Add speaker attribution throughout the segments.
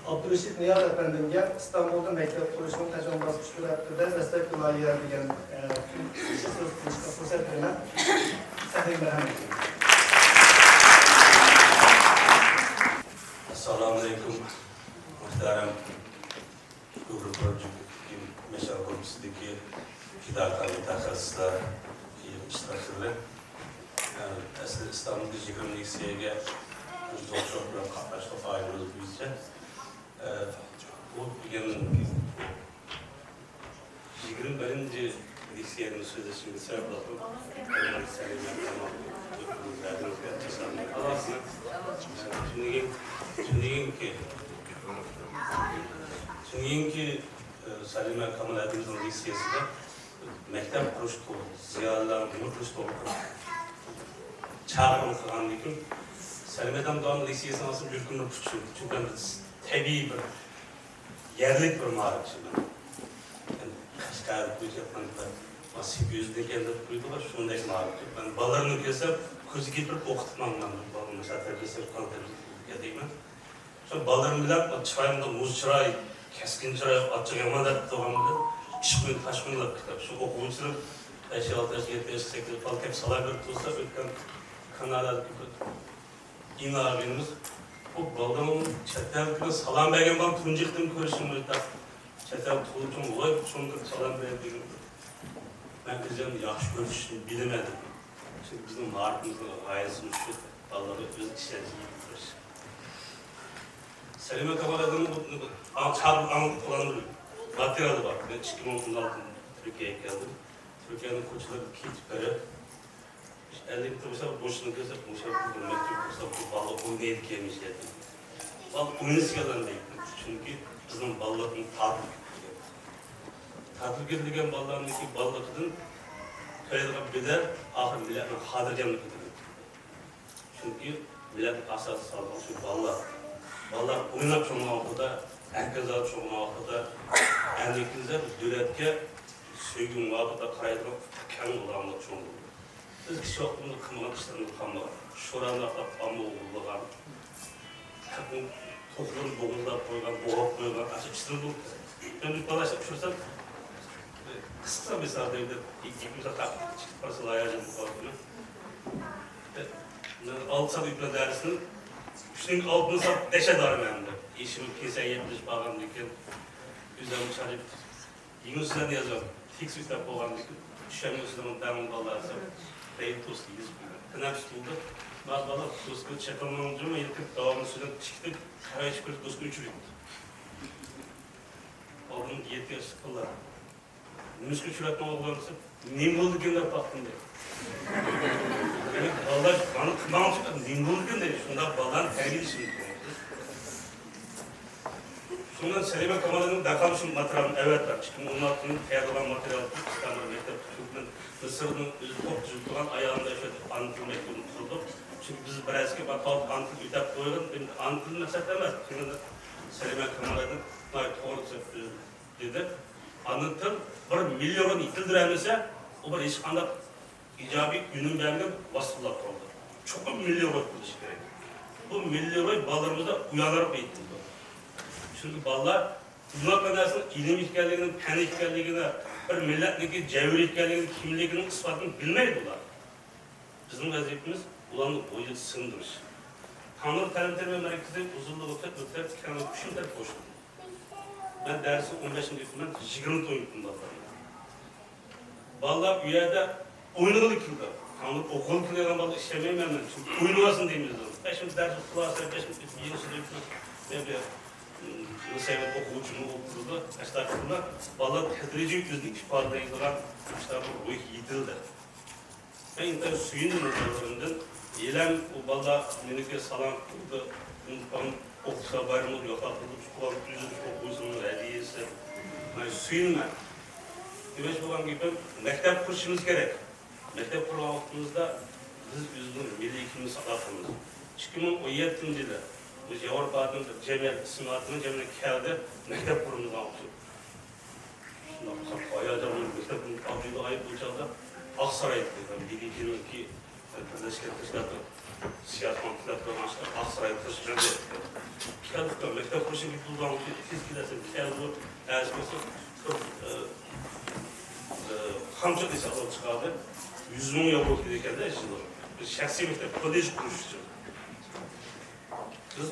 Speaker 1: Abdurreşit Niyaz Efendim'e İstanbul'da mektep kuruluşunun tecrübası şükürlerde destek layığı diyen söz fırsat verilen Sehri Merhamet.
Speaker 2: Assalamu alaikum. Muhterem Google Project Meşal Kurumu'ndaki fidakar mütehassıslar, iştirakçıları. Aslında İstanbul'da Jigrim Lise'ye zor bir katlaşma failimiz büyüyecek. Bu yanın Jigrim birinci Lise'nin sözleşmesi sebep oldu. Çünkü Salime Kamal Adil'in lisesinde mektep kuruştu, ziyalıların bunu kuruştu çağırma kılan dikim. Salime'den doğan lisesine nasıl bir günü kuruştu. Çünkü tabii bir yerlik bir mağaracı. Kaşkaylık duyacaklarında masif yüzde kendine duydular, şunda mağaracı. Ben balarını kesip, közü getirip okutmamdan balını mesela kesip kanıtır diyeyim. Şu balarını bilen çırayımda muz çıray, keskin çıray, açık yamadat doğamda işmin taşminler kitap. Şu okuyucuların 5, 6, 7, 8 falan hep salay bir tuzda ötken kanalda in abimiz bu baldanın çetelkini salam bergen bana tuncuktum körüşüm öyle çetel tuğutum olay sonunda salam bergen ben kızım yaxşı görüşünü bilemedim. Çünkü bizim markımızın gayesini şu Allah'ı öz işlerci yapmış. Salime Kamal adını çarpık kullanılır. Batıralı bak. Ben 2016'da Türkiye'ye geldim. Türkiye'nin koçları iki tipleri. 50 metre mesela boşuna gözle boşuna kurduğum metre kursa bu balık oynayıp gelmiş geldim. Balık oynayışlardan değil. Çünkü bizim balığın tadı. Tadı geldiğin balığındaki balığın köyde bilir, ahır milletin hadırcanlık edilir. Çünkü milletin asası sağlam şu balık. Ballar oynap çoğunluğa okuda, herkes alıp çoğunluğa okuda, endikizde döletke söygün vaapıda karaydırak kendi olanlar çoğunluğa. Biz kişi okulunda kılmadan işlerinde kalmadan, şoranlarda pamuk oğulluğan, takım toplumun boğulda koygan, boğap koygan, açık işlerinde oldu. Ben bir bana şursan, kısa mesela devlet, ikimize çıkıp parası layacağım bu kalkını. Altısan yükle dersinin, Şimdi altını sat, deşe darım hem de. İşimi kimseye yetmiş bağlam dikin. Üzerimi çarıp, yine sizden yazıyorum. Fix üstten boğam dikin. Düşemiyor sizden devamlı bağlarsa. Değil tostu, yüz büyüyor. Kınar tutuldu. Bazı bağlar tostu, çakalmanın durma, yılkıp devamlı sizden çıktık. Kaya çıkıp tostu üçürüydü. Oğlum 7 yaş sıkıldı. Müskül çüratma oğlanısı, Nimbol'du gönder baktım diye. Yani Allah bana kımağım çıktı, Nimbol'du gönder. Şunda bağlan tergili şimdi. Şundan Salime Kamal'ın dakalmışım materyalım, evet var. Çünkü onun altının kayarlanan materyal, İstanbul Mektep Türk'ün, Mısır'ın top düzültülen ayağında şöyle anıtıl mektubunu tutuldu. Çünkü biz bir eski bakalım anıtıl ütep koyalım, anıtıl mesele demez. Şimdi Salime Kamal'ın doğrusu dedi. Anıtıl bir milyonun itildiremese, o bir iş anlat icabi ünün beğendim vasıflar oldu. Çok bir milyon oy kuruluş gerek. Bu milyon oy ballarımızda uyanır beyittim. Çünkü ballar, bunlar kadarısında ilim hikayeliğinin, fen hikayeliğini, bir milletdeki cevher hikayeliğinin, kimliğinin ispatını bilmeydi bunlar. Bizim vaziyetimiz ulanı boyu sındırış. Tanrı Terimleri Merkezi uzunluğu ötet, kendi kuşumda koştum. Ben dersi 15. yılından 20 ton yuttum ballarına. Ballar üyede oynanılı kıldı. Tanrı okul kılıyla ballar işlemeyeyim ben. Çünkü oynanasın diyeyim biz. Şimdi dersi kulağısa, yeni sınıfına, Liseyde okuyucumu okurdu, estağfurullah. Ballar tedrici yüzlük ifadeleyilen işte bu yitildi. Ben inter suyun noktalarından yelen o ballar menüke salam kurdu, unutmam okusa bayramı yok, akıllı çukur, yüzlük okuyucunun hediyesi. Yani suyun ben. Demek olan gibi mektep kuruşumuz gerek. Mektep kurulumuzda biz yüzünün milli ikimiz sakatımız. 2017 yılında biz Avrupa'nın cemiyet ismiatının cemiyet kağıdı mektep kurumumuzdan almıştık. Şimdi ayağıca bunu mektep kurumumuzda ayıp bulacağız da Aksaray'da dedim. 1-2 Birleşken Teşkilatı siyasi konflikler olmuşlar. Aksaray'ı taşıyan Keldik mektep kuruşu bir bulduğum fizikilesi keldi eğitimisi çok hamça dese alıp çıkardı. 100 bin euro giderken de şimdi biz şahsi mektep kolej kuruş için. Biz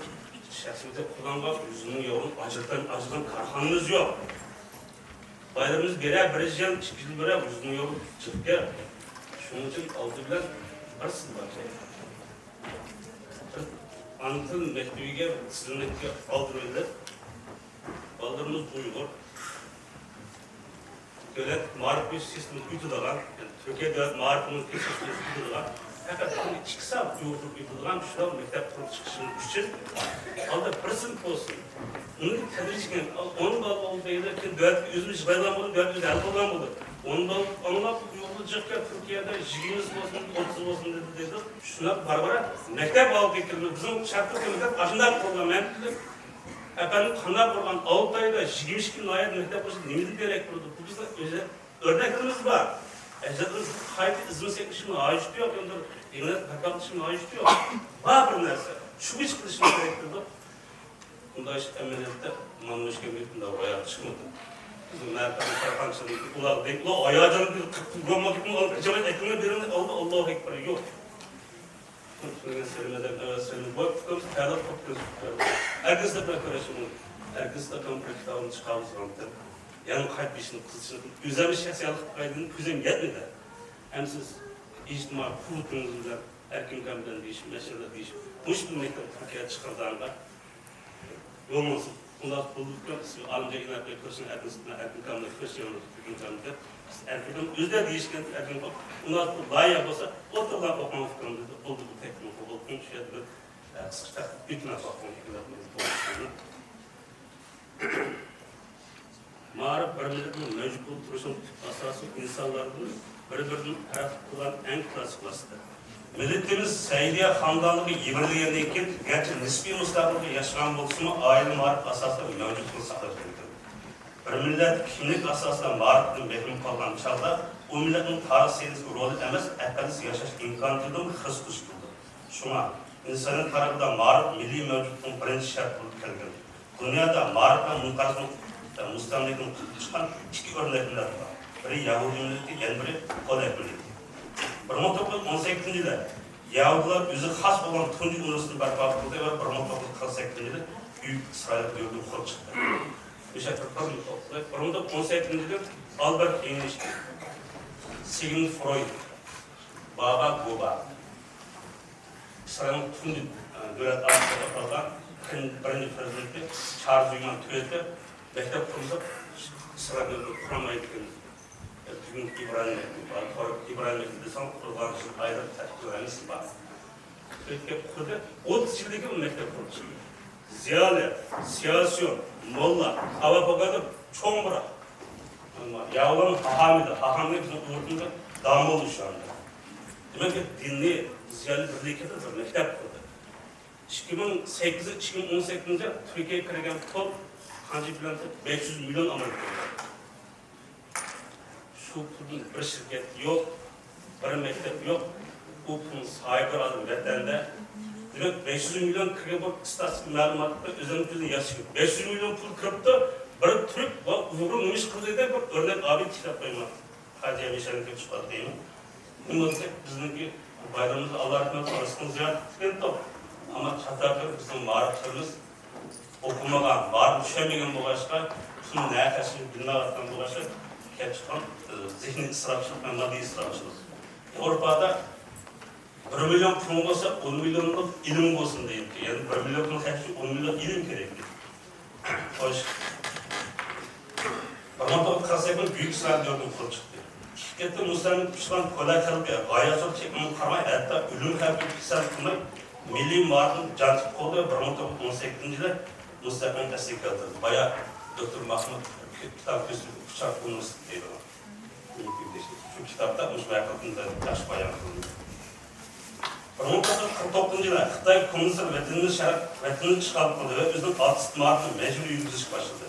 Speaker 2: şahsi mektep kullanmak 100 bin euro acıdan karhanımız yok. Bayramımız birer bireceğim, 2 yıl birer 100 bin euro çıkıp gel. Şunun için aldı bilen varsın bak. Anıtın mektubiga sizinlikka qoldirildi. Qoldirimiz Uyg'ur. Davlat ma'rifiy sistemi uyutilgan, Turkiya davlat ma'rifiy sistemi uyutilgan. Faqat buni 2 soat yo'qib uyutilgan shu maktab qurib chiqishimiz uchun alda bir sinf bo'lsin. Uni tadrijiyan 10 bal olmaydi ki davlat o'zimiz bayram bo'lib, davlat hal qilgan bo'ldi. 10 bal anlab yo'qiljiqqa Turkiyada 20 bo'lsin, 30 bo'lsin dedi. Shuna barbara maktab olib keldi. Bizim şartlı komitet aşında programı efendim kanal kurban 6 ayda 22 bin ayet mektep kursu neydi gerek kurdu. Bu bizde özel örneklerimiz var. Ecdadımız kayıt izmi sekmişine ait diyor. Yine takatmışına ait diyor. Var bir nerse. Şu bir çıkışına gerektirdi. Bunda işte emniyette manmış gemiyetinde ayağa çıkmadı. Bizim merkezde karpançalığı ular değil. Ular ayağa canı bir kıpırgama gittim. Kaçamayın ekranı birini aldı. Allahu Ekber yok. Söylemeden evet söyledim. Bu tutamız hayat topluyoruz. Herkes de bırakıyorsun. Herkes de kampanya kitabını çıkarmışsın. Yani kalp işini, kızışını, üzerine şahsiyalık kaydını küzem yetmedi. Hem siz içtima kurulduğunuzda erken kampanya değişim, meseleler değişim. Bu iş bilmekten Türkiye'ye çıkardığında olmasın. Bunlar bulduktan sonra alınca yine arkadaşın erken kampanya kırışıyorlar. Erkekten özler değişken erken kampanya. Bunlar layık olsa ortadan okuma fikrimizde oldu bu teknik oldu. Bu şeyde sıkıştık bütün okuma fikirlerimiz Mağarip bir milletin mevcut duruşun asası insanların birbirinin taraf kılan en klasik vasıtı. Milletimiz Seydiye Handanlığı yıvrılıyendeyken gerçi nispi müstakilde yaşanan bulsunu aile mağarip asasında mevcutluğunu saklayacakdır. Bir millet kimlik asasında mağaripten mehrum kalan çağda o milletin tarih serisi rolü emez, ekadis yaşaş imkanıdır, hız kuşkuldur. Şuna, insanın tarafından mağarip milli mevcutluğun birinci şart bulup gelgen. Dünyada mağaripten münkarısının Müslümanlıkın çıkan 2 örnekler var. Biri Yahudi milleti, yani biri Kolek milleti. 1918 yılda Yahudiler özü has olan Tunç Üniversitesi'ni barpa kıldı ve 1948 yılda Büyük İsrail Devleti kurulup çıktı. Bir 1918 yılda Albert Einstein, Sigmund Freud, Baba Goba, İsrail'in Tunç Devlet Avrupa'da kalan birinci prezidenti Charles Newman Tüyet'te mektep kurulup İsrail Devleti kuramaydı. Bugün İbrahim Mektubu var, İbrahim Mektubu son kurulgan için ayrı takdirleriniz var. Mektep kurdu, 30 yıldaki bu mektep kurdu. Ziyale, siyasyon, molla, hava bakadı, çoğun bırak. Yağlan hahamidir, hahamidir bizim uğurduğunda damı oldu şu anda. Demek ki dinli, ziyali birliktede bir mektep kurdu. 2008-2018'de Türkiye'ye kırılan tol, Hancı Bülent'e 500 milyon Amerika doları. Şu pulun bir şirket yok, bir mektep yok. Bu pulun sahibi adı vatanda. Demek 500 milyon kırıp istatistik malumatla özellikle yaşıyor. 500 milyon pul kırıp da bir Türk Uğur'un nümiş kıldığı da bir örnek abi kitap koymak. Hacı Emeşen'in tek çıkart değil mi? Bunlar bizimki bayramımızda Allah rahmet arasında ziyaret etken top. Ama çatarlar bizim mağaraplarımız okumadan, var düşemeyen bu başka, tüm ne kaçını bilmekten bu başka, hep çıkan zihni ısrafçılık ve maddi ısrafçılık. Avrupa'da 1 milyon pulun olsa 10 milyonluk ilim olsun diyeyim ki, yani 1 milyon pulun hepsi 10 milyon ilim gerekli. Hoş. Parmaklık kasabının büyük İsrail gördüğüm kurul çıktı. Şirkette Müslümanlık pişman kolay kalıp ya, gayet çok çekmenin karmayı, hatta ölüm kalbi pisel kılmayı, milli mağarın cantık koldu ve 1918 yılda Müslümanlık destek aldı. Bayağı Dr. Mahmut kitap gösterip Kuşak Üniversitesi'ndeydi ona. Şu kitapta Müslümanlık hakkında taş bayan kıldı. 1949 yılda Xitay Komünist Vətini çıkarıp kıldı ve özünün 6 Mart'ın mecburi yürütüş başladı.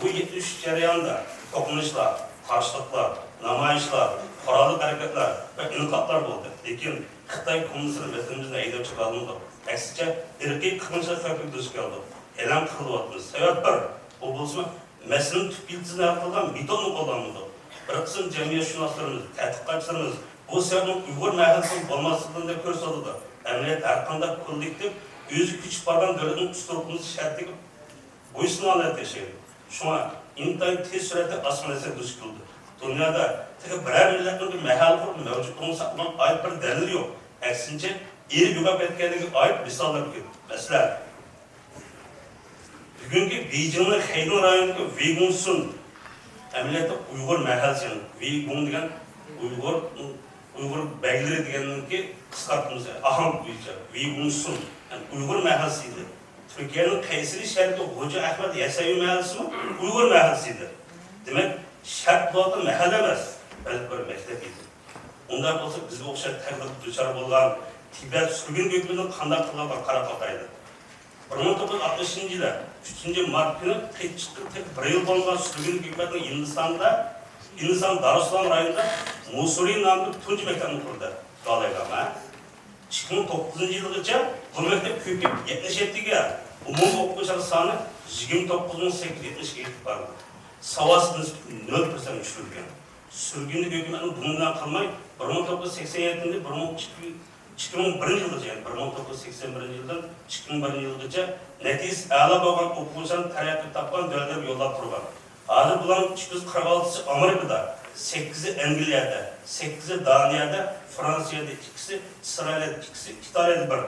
Speaker 2: Bu 73 jarayonda to'qinishlar, qarshiliklar, namoyishlar, qurolli harakatlar ve inkılaplar oldu. Lekin Xitay kommunistleri vatanımızda eylem çıkarılmadı. Aksice irqiy qırgınçılık xavfiga duch keldi. E'lon qilyapmiz. Sabab bir, bu bo'lsa meselenin tüp yıldızını yapılan bidonu kullanmadı. Bir kısım cemiyetşünaslarımız, tədqiqatçılarımız bu sebebin Uygur məhəlsinin olmasından da görsədi. Əməliyyat arqanda kollektiv özü küçük bardan dövlətin üstürkümüzü şərtlik boyusunu anlayat yaşaydı. Şuna intayın tez sürətdə asmanesi duş kıldı. Dünyada tek birer milletin bir məhəl kurup mevcutluğunu saklanan ait bir delil yok. Eksince iri güvap etkenliği ait misallar gibi. Mesela bugünkü Beijing'in Heydun rayonundaki Uygunsun əməliyyatda Uygur məhəlsinin, Uygun degen Uygur bəyləri degenin ki qısqartımızı, aham duyacaq, Uygunsun, yani Uygur məhəlsiydi. Türkiye'nin Kayseri şəhərində Hoca Ahmet Yasavi məhəlsi mi? Uygur məhəlsiydi. Demek şart bu adı məhəl emas, bəlkə bir məktəb idi. Ondan olsa bizə oxşar təqdir düçar bolğan Tibet sürgün hökmünün qandaq qılğanlar Qaraqataydı. 1960 yılı 3. Mart günü tek bir yıl bolğan sürgün hökmünün Hindistan Darussalam rayonunda Musuri namlı tunç mektebini kurdu. Galayga. 2009 yılgacha bu mektep köküp 77'ge umum okuyucular sanı 29.872 vardı. Savas nispeti 0% düşürülgen. Sürgünlük hükümetinin bundan kalmayı 1987'de 2001 yılgacha yani 1981 yıldan 2001 yılgacha netiz a'la bo'lgan o'quvchilarni taraqqiyot topgan davlatlar yo'llab turgan. Hozir bularning 246'sı Amerika'da, 8'i Angliyada, 8'i Daniyada, Fransiyada, 2'si İsrail'de, 2'si İtalya'da bir.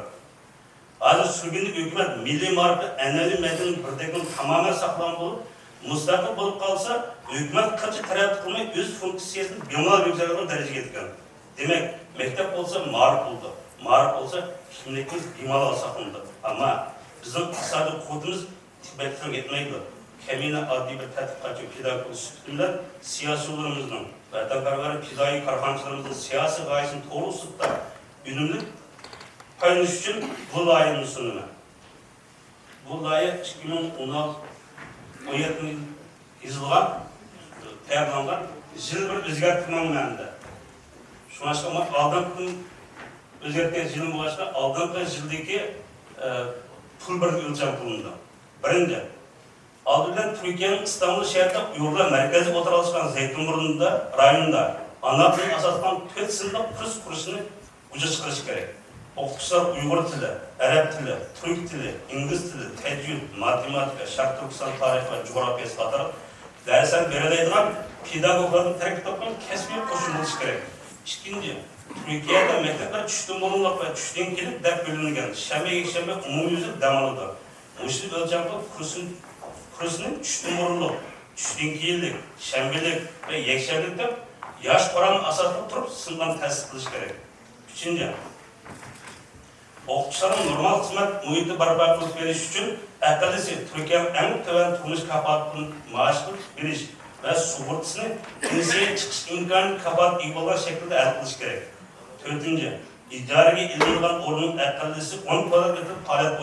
Speaker 2: Hozir sürgünlük hükümet milli marifet, an'anaviy medeniyet birligini tamamen saqlagan bo'lib, mustaqil bo'lib qolsa, hükümet qancha taraqqiyot qilmay o'z funksiyasini bemalol yuksalgan darajaga yetgan. Demek mektep olsa marif oldu. Marif olsa kimlikimiz bemalol saqlandı. Ama bizim iqtisodiy quvvatimiz Tibet'ten yetmeydi. Kemine adli bir tədqiqatçı pedagog sütümler siyasilerimizin, vatanperver pidai karhançılarımızın siyasi gayesini doğru ısıtda ünümlü paylaş için bu layığını sunumu. Bu layık 2016-17 yazılan, tayarlangan, jil bir özgertmem məndə. Şuna çıkama aldığım özgertken jilin bu başka, aldığım jildeki pul bir ölçem pulunda. Birinci, Aldıktan Türkiye'nin İstanbul şehirde Uygurlar merkezi oturalışkan Zeytinburnu'nda, rayonunda ana dilin asasından 4 sınıfta kurs kursunu uca çıkarış gerek. Okutuşlar Uygur dili, Arap dili, Türk dili, İngiliz dili, tecrüt, matematika, Şark Türkistan tarihi ve coğrafyası kadar dersler verileydiğinden pedagogların terk toplam kesmeye koşulmuş gerek. İkinci, Türkiye'de mektepler düştüğün bulunmak ve düştüğün gelip dep bölüngen. Şembe umumi yüzü demalıdır. Müşrik ölçemde kursunun düştüğün bulunmak, düştüğün giyillik, şembelik ve yekşerlikte yaş oranın asasında tutup sınıftan tesis kılış gerek. Üçüncü, okutuşların normal hizmet muhiti barbar kılıp veriş için əhdəlisi Türkiye'nin en töven turmuş kapaatının maaşını veriş ve suğurtusunu insiye çıkış imkanı kapaat iyi olan şekilde el kılış gerek. Dördüncü, idareye ilindiğinden oranın əhdəlisi 10 kadar getirip halet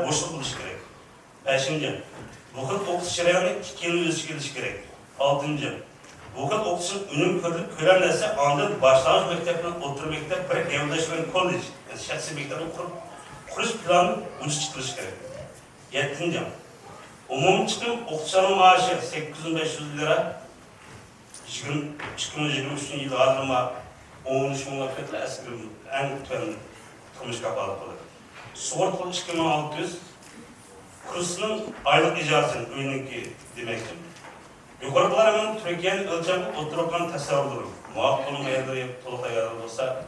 Speaker 2: boşluk kılış gerek. Beşinci, bu kıl okutuş şirayını 2 yıl ölçü geliş gerek. Altıncı, bu kıl okutuşun ünüm köremlese andın başlangıç mektebinin otur mektep bir evdaşların kolej, yani şahsi mektebini kuruş planının ucu çıkılış gerek. Yedinci, umum çıkım okutuşların maaşı 8500 lira, 2023 yılı adılma 13 muhabbetli eskirin en tüven turmuş kapalı olur. Soğurtulu 2600, kursunun aylık icazını öyününki demektir. Yukarıdalar hemen Türkiye'nin ölçemli oturukan tasavvurdur. Muhakkak onun ayarları toluk ayarları olsa,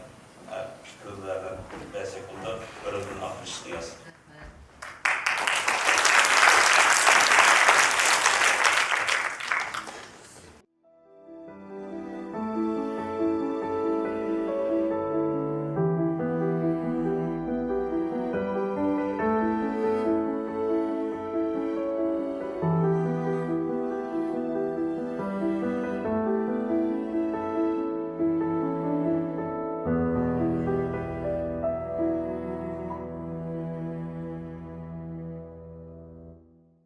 Speaker 2: fikirlerden, besekulda, öğretmenin 60'ını yazsın.